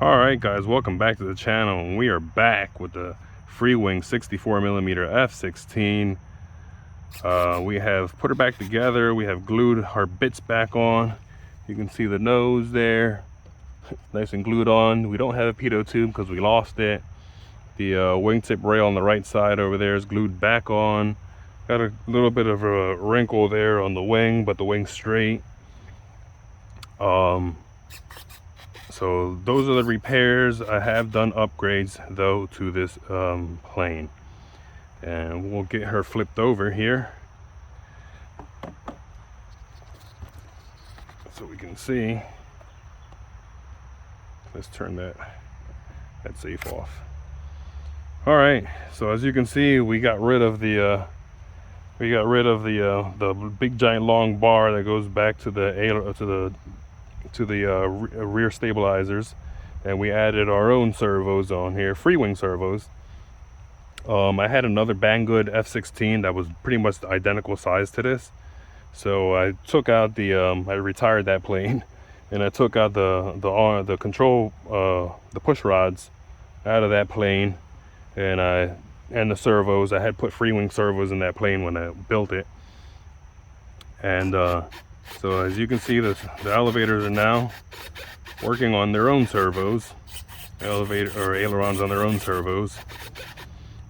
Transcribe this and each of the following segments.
Alright guys, welcome back to the channel, and we are back with the Freewing 64mm F-16. We have put her back together, we have glued our bits back on. You can see the nose there, nice and glued on. We don't have a pitot tube because we lost it. The wingtip rail on the right side over there is glued back on. Got a little bit of a wrinkle there on the wing, but the wing's straight. So those are the repairs. I have done upgrades though to this plane, and we'll get her flipped over here so we can see. Let's turn that safe off. All right, so as you can see, we got rid of the the big giant long bar that goes back to the rear stabilizers, and we added our own servos on here, Freewing servos. I had another Banggood F-16 that was pretty much the identical size to this, so I took out the I retired that plane, and I took out the control the push rods out of that plane, and the servos. I had put Freewing servos in that plane when I built it, and so as you can see, the elevators are now working on their own servos, ailerons on their own servos.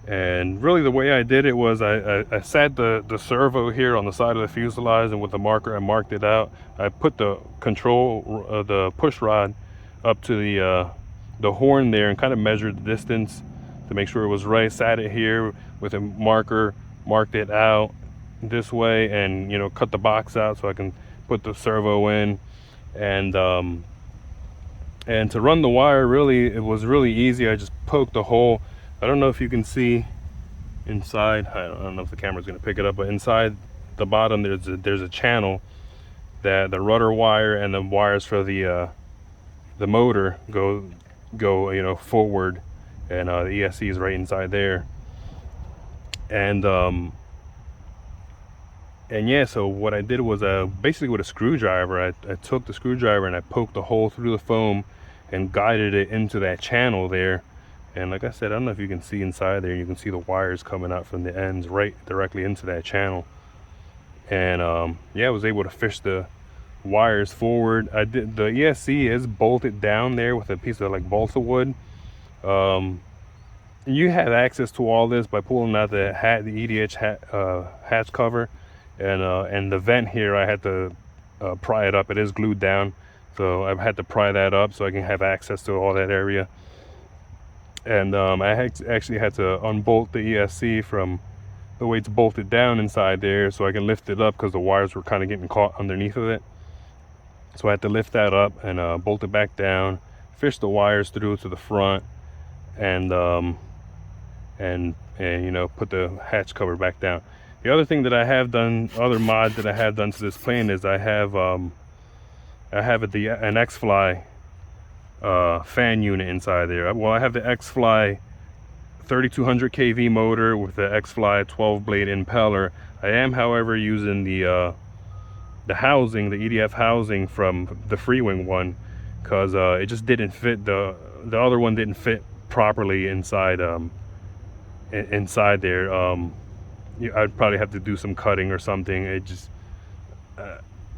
And really the way I did it was I sat the servo here on the side of the fuselage, and with the marker I marked it out. I put the the push rod up to the horn there and kind of measured the distance to make sure it was right. Sat it here with a marker, marked it out this way, and cut the box out so I can put the servo in. And to run the wire, really it was really easy. I just poked the hole. I don't know if you can see inside, I don't know if the camera's going to pick it up, but inside the bottom there's a channel that the rudder wire and the wires for the motor go forward, and the ESC is right inside there. And yeah, so what I did was basically with a screwdriver, I took the screwdriver and I poked the hole through the foam and guided it into that channel there. And like I said, I don't know if you can see inside there, you can see the wires coming out from the ends right directly into that channel. And yeah, I was able to fish the wires forward. The ESC is bolted down there with a piece of like balsa wood. You have access to all this by pulling out the EDH hatch cover. And the vent here, I had to pry it up. It is glued down, so I've had to pry that up so I can have access to all that area. And I actually had to unbolt the ESC from the way it's bolted down inside there so I can lift it up, because the wires were kind of getting caught underneath of it. So I had to lift that up and bolt it back down, fish the wires through to the front, and put the hatch cover back down. The other thing that I have done, other mod that I have done to this plane, is I have an Xfly fan unit inside there. Well, I have the Xfly 3200 kV motor with the Xfly 12 blade impeller. I am, however, using the housing, the EDF housing from the Freewing one, because it just didn't fit. The other one didn't fit properly inside inside there. I'd probably have to do some cutting or something. It just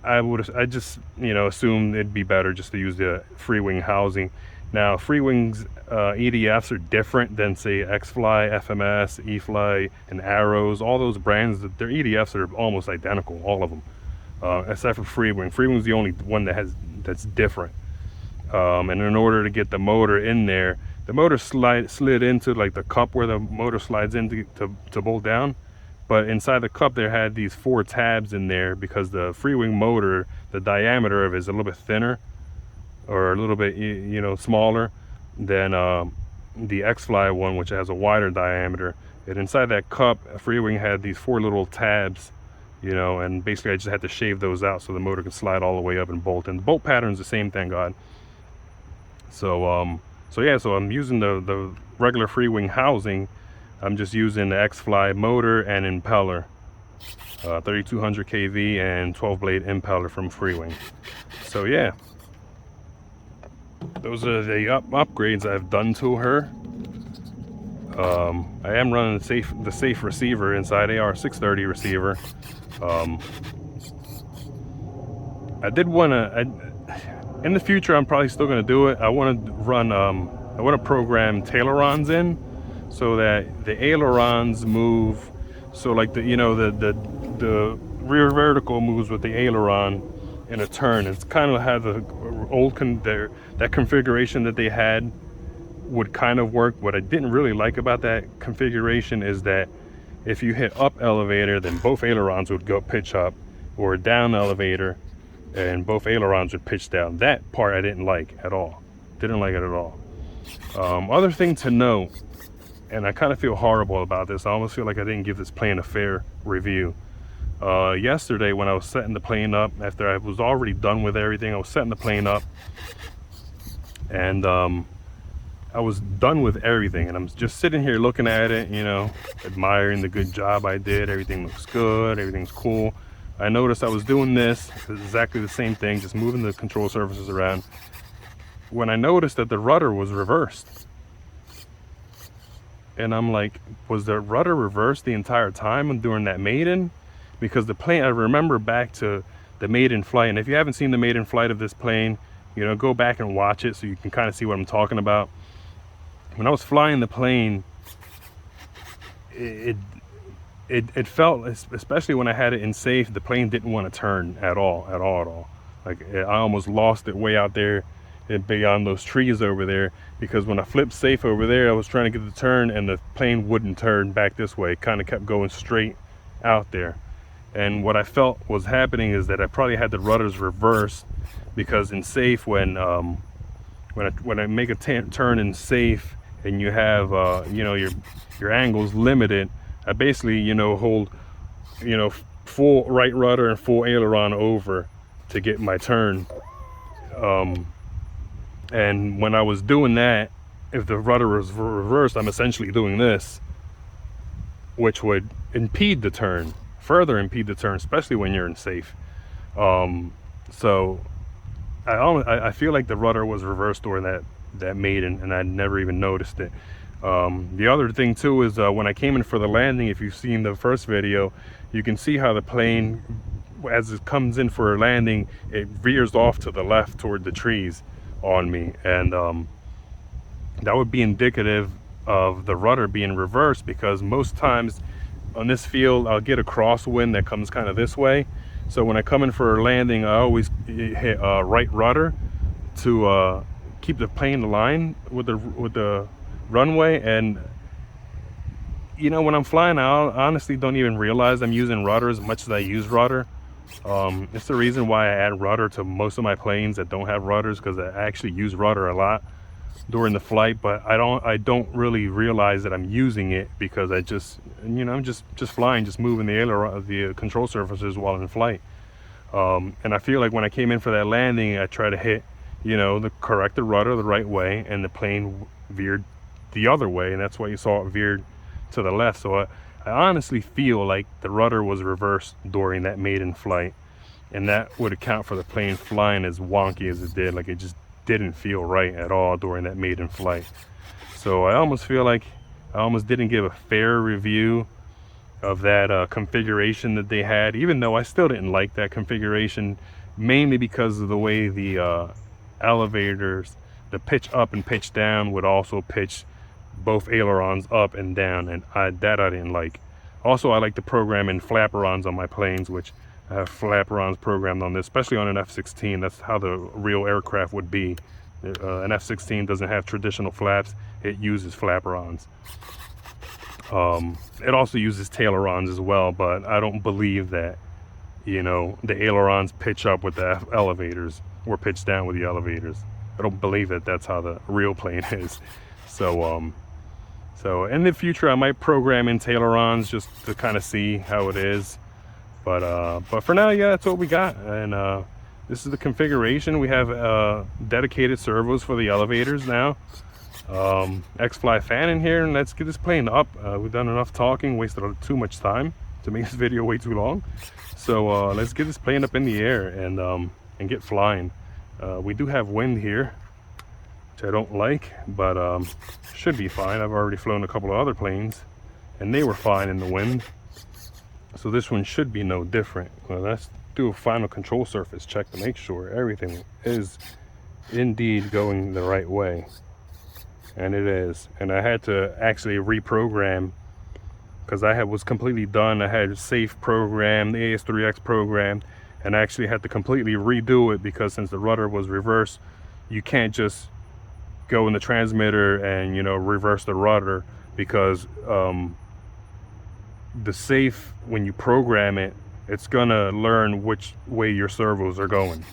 I just assumed it'd be better just to use the Freewing housing. Now Freewing's EDFs are different than, say, Xfly, FMS, Xfly, and Arrows. All those brands, their EDFs are almost identical, all of them, except for Freewing. Freewing's the only one that's different. And in order to get the motor in there, the motor slid into like the cup where the motor slides in to bolt down. But inside the cup there had these 4 tabs in there, because the Freewing motor, the diameter of it is a little bit thinner, or a little bit smaller than the Xfly one, which has a wider diameter. And inside that cup, Freewing had these 4 little tabs, and basically I just had to shave those out so the motor could slide all the way up and bolt. And the bolt pattern's the same, thank God. So yeah, so I'm using the regular Freewing housing. I'm just using the Xfly motor and impeller, 3200 kV and 12 blade impeller from Freewing. So yeah, those are the upgrades I've done to her. I am running the safe receiver inside, AR630 receiver. I did want to, in the future I'm probably still going to do it. I want to run, I want to program ailerons in so that the ailerons move, so like the, you know, the rear vertical moves with the aileron in a turn. It's kind of how the old that configuration that they had would kind of work. What I didn't really like about that configuration is that if you hit up elevator, then both ailerons would go pitch up, or down elevator and both ailerons would pitch down. That part I didn't like at all. Didn't like it at all. Other thing to note, and I kind of feel horrible about this, I almost feel like I didn't give this plane a fair review. Yesterday when I was setting the plane up, after I was already done with everything, I was setting the plane up, and I was done with everything, and I'm just sitting here looking at it, you know, admiring the good job I did. Everything looks good, everything's cool. I noticed I was doing this, exactly the same thing, just moving the control surfaces around, when I noticed that the rudder was reversed. And I'm like, was the rudder reversed the entire time during that maiden? Because the plane, I remember back to the maiden flight, and if you haven't seen the maiden flight of this plane, you know, go back and watch it so you can kind of see what I'm talking about. When I was flying the plane, it felt, especially when I had it in safe, the plane didn't want to turn at all. Like, I almost lost it way out there beyond those trees over there, because when I flipped safe over there, I was trying to get the turn and the plane wouldn't turn back this way. It kind of kept going straight out there. And what I felt was happening is that I probably had the rudders reversed, because in safe, when I make a turn in safe and you have you know, your angles limited, I basically, you know, hold, you know, full right rudder and full aileron over to get my turn. And when I was doing that, if the rudder was reversed, I'm essentially doing this, which would impede the turn, further impede the turn, especially when you're in safe. So I feel like the rudder was reversed during that maiden, and I never even noticed it. The other thing too is when I came in for the landing, if you've seen the first video, you can see how the plane, as it comes in for a landing, it veers off to the left toward the trees on me, and that would be indicative of the rudder being reversed, because most times on this field I'll get a crosswind that comes kind of this way. So when I come in for a landing, I always hit right rudder to keep the plane aligned with the runway. And you know, when I'm flying, I honestly don't even realize I'm using rudder as much as I use rudder. It's the reason why I add rudder to most of my planes that don't have rudders, because I actually use rudder a lot during the flight, but I don't really realize that I'm using it, because I just, you know, I'm just flying, just moving the aileron, the control surfaces while in flight. And I feel like when I came in for that landing, I tried to hit, you know, correct the rudder the right way, and the plane veered the other way, and that's why you saw it veered to the left. So I honestly feel like the rudder was reversed during that maiden flight, and that would account for the plane flying as wonky as it did. Like, it just didn't feel right at all during that maiden flight. So I almost feel like I almost didn't give a fair review of that configuration that they had, even though I still didn't like that configuration, mainly because of the way the elevators, the pitch up and pitch down, would also pitch both ailerons up and down, and I didn't like. Also, I like to program in flaperons on my planes, which I have flaperons programmed on this, especially on an F-16. That's how the real aircraft would be. An F-16 doesn't have traditional flaps, it uses flaperons. It also uses tailerons as well, but I don't believe that, you know, the ailerons pitch up with the elevators or pitch down with the elevators. I don't believe that that's how the real plane is. So in the future I might program in ailerons just to kind of see how it is, but for now, yeah, that's what we got. And this is the configuration. We have dedicated servos for the elevators now. Xfly fan in here, and let's get this plane up. We've done enough talking, wasted too much time to make this video way too long. So let's get this plane up in the air and get flying. We do have wind here, which I don't like, but should be fine. I've already flown a couple of other planes and they were fine in the wind, so this one should be no different. Well, let's do a final control surface check to make sure everything is indeed going the right way, and it is. And I had to actually reprogram because was completely done. I had safe programmed, the AS3X programmed, and I actually had to completely redo it because since the rudder was reversed, you can't just go in the transmitter and, you know, reverse the rudder, because the safe, when you program it, it's gonna learn which way your servos are going,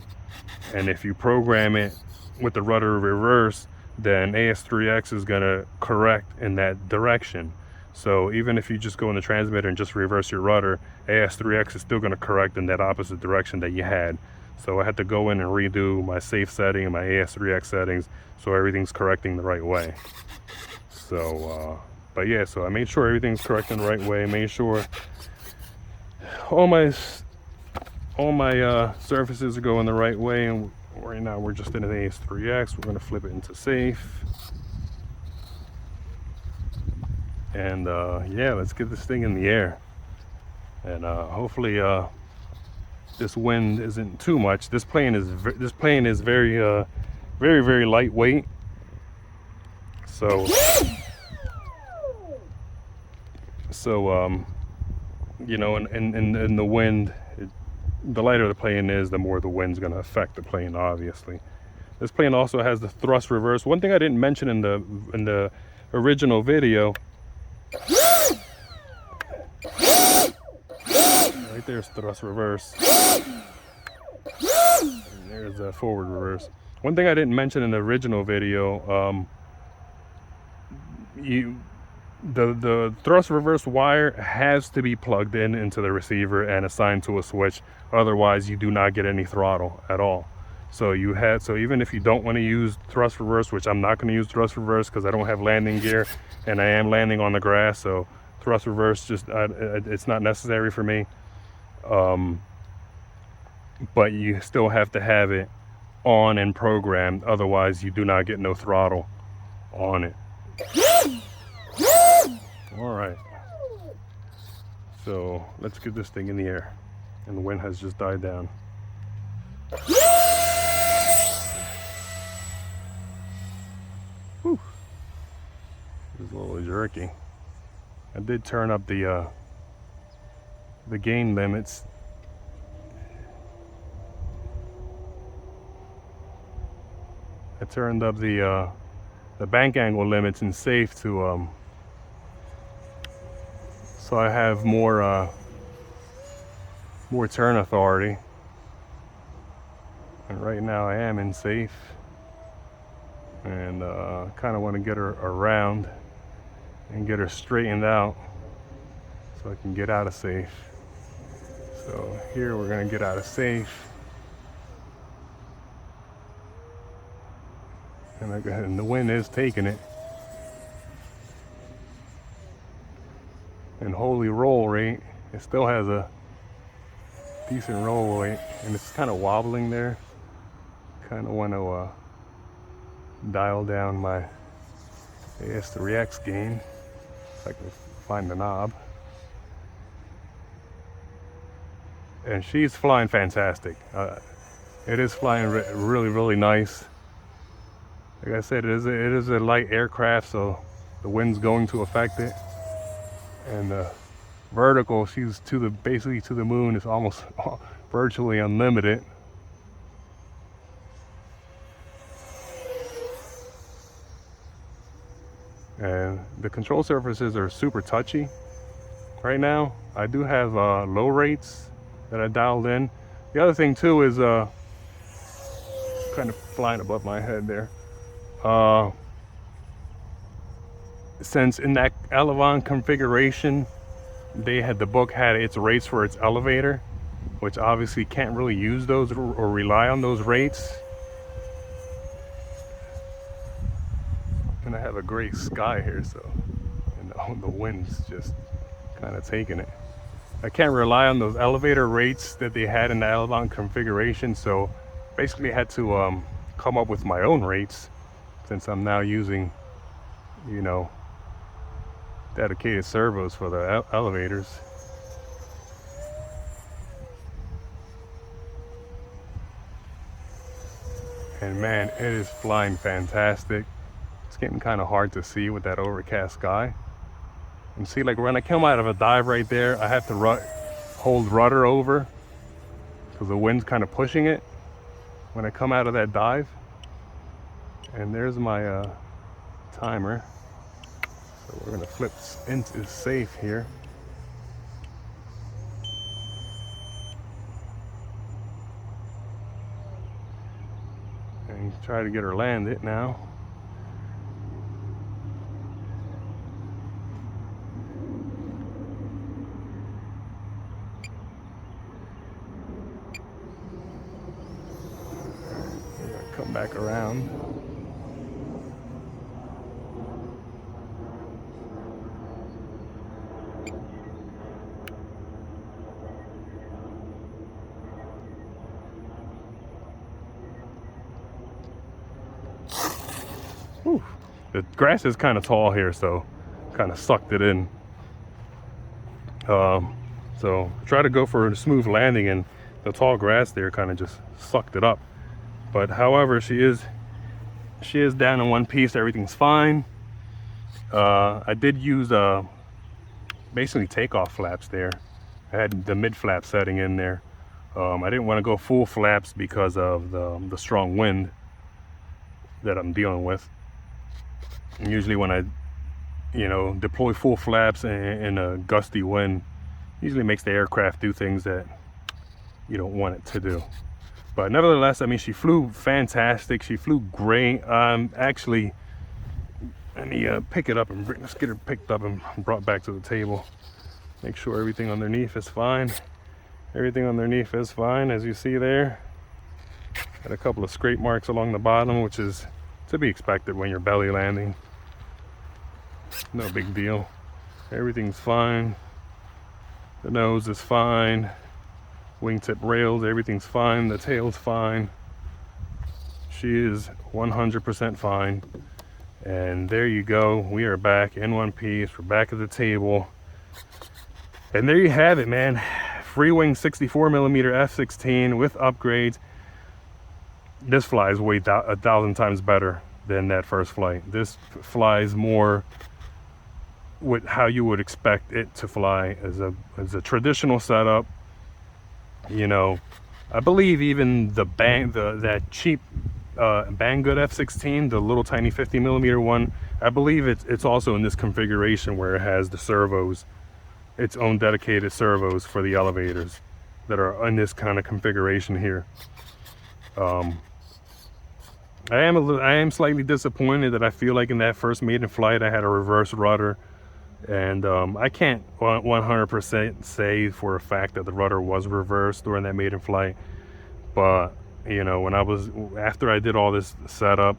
and if you program it with the rudder reverse, then AS3X is gonna correct in that direction. So even if you just go in the transmitter and just reverse your rudder, AS3X is still gonna correct in that opposite direction that you had. So I had to go in and redo my safe setting and my AS3X settings so everything's correcting the right way. So but yeah, so I made sure everything's correcting the right way, made sure all my surfaces are going the right way, and right now we're just in an AS3X. We're going to flip it into safe, and yeah, let's get this thing in the air, and hopefully this wind isn't too much. This plane is very very lightweight, so you know, in the wind, the lighter the plane is, the more the wind's going to affect the plane, obviously. This plane also has the thrust reverse. One thing I didn't mention in the original video, right there's thrust reverse, and there's the forward reverse. One thing I didn't mention in the original video, the thrust reverse wire has to be plugged into the receiver and assigned to a switch, otherwise you do not get any throttle at all. So even if you don't want to use thrust reverse, which I'm not going to use thrust reverse because I don't have landing gear and I am landing on the grass, so thrust reverse just it's not necessary for me. But you still have to have it on and programmed, otherwise you do not get no throttle on it. All right, so let's get this thing in the air, and the wind has just died down. Whew. It's a little jerky. I did turn up the gain limits. I turned up the bank angle limits in safe to so I have more turn authority, and right now I am in safe, and kind of want to get her around and get her straightened out so I can get out of safe. So here we're going to get out of safe, and the wind is taking it. And holy roll rate, it still has a decent roll rate, and it's kind of wobbling there. Kind of want to dial down my AS3X gain if I can find the knob. And she's flying fantastic. It is flying really nice. Like I said, it is a light aircraft, so the wind's going to affect it. And the vertical, she's basically to the moon, is almost virtually unlimited. And the control surfaces are super touchy right now. I do have low rates that I dialed in. The other thing too is kind of flying above my head there. Since in that elevon configuration, the book had its rates for its elevator, which obviously can't really use those or rely on those rates. And I have a gray sky here, so and the wind's just kind of taking it. I can't rely on those elevator rates that they had in the elevon configuration, so basically I had to come up with my own rates since I'm now using, you know, dedicated servos for the elevators. And man, it is flying fantastic. It's getting kind of hard to see with that overcast sky. And see, like when I come out of a dive right there, I have to hold rudder over because the wind's kind of pushing it when I come out of that dive. And there's my timer. So we're gonna flip into safe here. And try to get her landed now. Come back around. Whew. The grass is kind of tall here, so kind of sucked it in. So try to go for a smooth landing, and the tall grass there kind of just sucked it up. But however, she is down in one piece. Everything's fine. I did use basically takeoff flaps there. I had the mid flap setting in there. I didn't want to go full flaps because of the strong wind that I'm dealing with. And usually when I, you know, deploy full flaps in a gusty wind, usually makes the aircraft do things that you don't want it to do. But nevertheless, I mean, she flew fantastic. She flew great. Actually, let me pick it up and let's get her picked up and brought back to the table. Make sure everything underneath is fine. Everything underneath is fine, as you see there. Got a couple of scrape marks along the bottom, which is to be expected when you're belly landing. No big deal. Everything's fine. The nose is fine. Wingtip rails, everything's fine. The tail's fine. She is 100% fine. And there you go. We are back in one piece. We're back at the table. And there you have it, man. Freewing 64mm F-16 with upgrades. This flies way 1,000 times better than that first flight. This flies more with how you would expect it to fly as a traditional setup. You know, I believe even that cheap Banggood F-16, the little tiny 50mm one, I believe it's also in this configuration where it has the servos, its own dedicated servos for the elevators that are in this kind of configuration here. I am slightly disappointed that I feel like in that first maiden flight I had a reverse rudder. And I can't 100% say for a fact that the rudder was reversed during that maiden flight, but you know, after I did all this setup,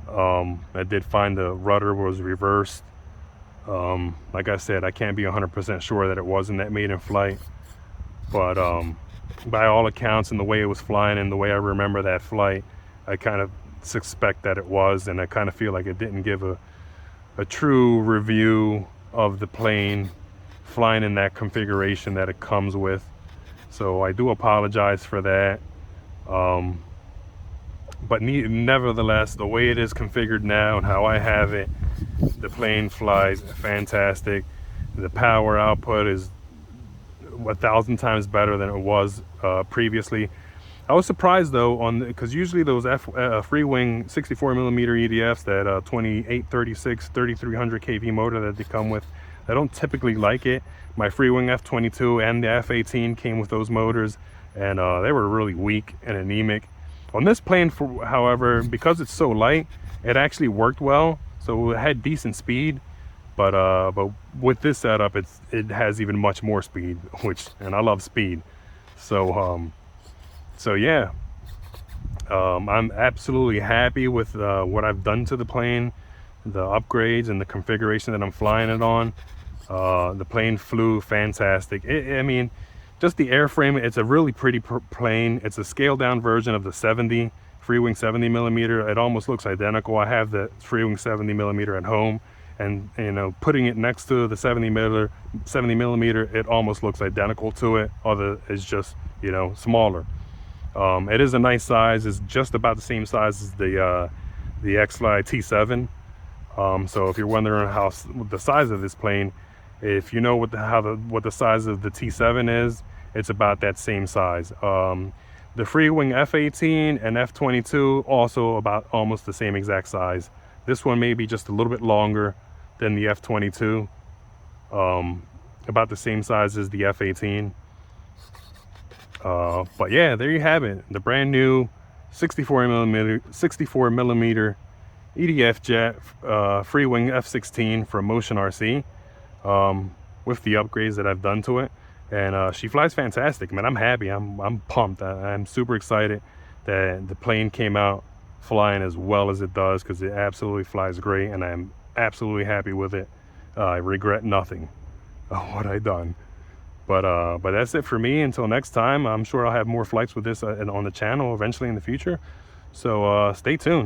I did find the rudder was reversed. Like I said, I can't be 100% sure that it was in that maiden flight, but by all accounts and the way it was flying and the way I remember that flight, I kind of suspect that it was, and I kind of feel like it didn't give a true review of the plane flying in that configuration that it comes with. So I do apologize for that. But nevertheless, the way it is configured now and how I have it, the plane flies fantastic. The power output is 1,000 times better than it was previously. I was surprised though, because usually those Freewing 64mm EDFs, that 2836 3300 kV motor that they come with, I don't typically like it. My Freewing F-22 and the F-18 came with those motors, and they were really weak and anemic. On this plane, however, because it's so light, it actually worked well, so it had decent speed. But with this setup, it has even much more speed, and I love speed. So yeah, I'm absolutely happy with what I've done to the plane, the upgrades and the configuration that I'm flying it on. The plane flew fantastic. I mean, just the airframe, it's a really pretty plane. It's a scaled down version of the 70 Freewing 70mm. It almost looks identical. I have the Freewing 70mm at home, and you know, putting it next to the 70mm, it almost looks identical to it, other it's just, you know, smaller. It is a nice size. It's just about the same size as the Xfly T7. So if you're wondering how the size of this plane, if you know what the size of the T7 is, it's about that same size. The Freewing F-18 and F-22 also about almost the same exact size. This one may be just a little bit longer than the F-22, about the same size as the F-18. But yeah, there you have it, the brand new 64mm EDF jet Freewing F-16 from Motion RC, with the upgrades that I've done to it. And she flies fantastic, man. I'm happy. I'm pumped. I'm super excited that the plane came out flying as well as it does, because it absolutely flies great, and I'm absolutely happy with it. I regret nothing of what I've done. But that's it for me. Until next time, I'm sure I'll have more flights with this on the channel eventually in the future. So stay tuned.